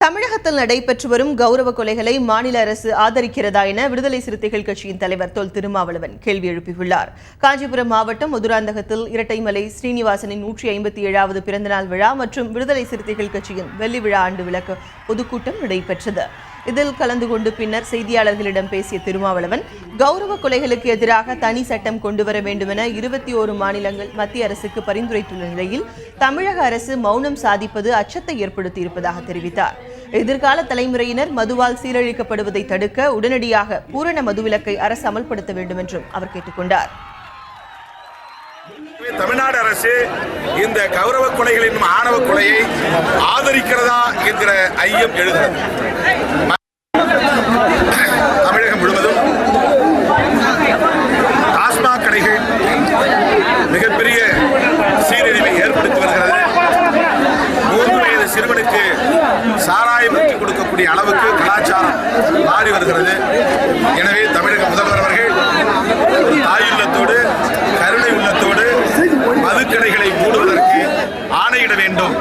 தமிழகத்தில் நடைபெற்று வரும் கௌரவ கொலைகளை மாநில அரசு ஆதரிக்கிறதா என விடுதலை சிறுத்தைகள் கட்சியின் தலைவர் தொல் திருமாவளவன் கேள்வி எழுப்பியுள்ளார். காஞ்சிபுரம் மாவட்டம் மதுராந்தகத்தில் இரட்டைமலை ஸ்ரீனிவாசனின் 157வது பிறந்தநாள் விழா மற்றும் விடுதலை சிறுத்தைகள் கட்சியின் வெள்ளி விழா ஆண்டு விளக்க பொதுக்கூட்டம் நடைபெற்றது. இதில் கலந்து கொண்டு பின்னர் செய்தியாளர்களிடம் பேசிய திருமாவளவன், கௌரவ கொலைகளுக்கு எதிராக தனி சட்டம் கொண்டுவர வேண்டுமென 21 மாநிலங்கள் மத்திய அரசுக்கு பரிந்துரைத்துள்ள நிலையில் தமிழக அரசு மௌனம் சாதிப்பது அச்சத்தை ஏற்படுத்தியிருப்பதாக தெரிவித்தார். எதிர்கால தலைமுறையினர் மதுவால் சீரழிக்கப்படுவதை தடுக்க உடனடியாக பூரண மதுவிலக்கை அரசு அமல்படுத்த வேண்டும் என்றும் அவர் கேட்டுக்கொண்டார். தமிழ்நாடு அரசு இந்த கௌரவ கொலைகளின் ஆணவ கொலையை ஆதரிக்கிறதா என்கிற ஐயம் எழுகிறது. தமிழகம் முழுவதும் டாஸ்மாக் கடைகள் மிகப்பெரிய சீரழிவை ஏற்படுத்தி வருகிறது. 3 வயது சிறுவனுக்கு சாராயம் விற்று கொடுக்கக்கூடிய அளவுக்கு கலாச்சாரம் மாறி வருகிறது. எனவே தமிழக முதல்வர் அவர்கள் தாயுள்ளத்தோடு கருணை உள்ளத்தோடு மதுக்கடைகளை மூடுவதற்கு ஆணையிட வேண்டும்.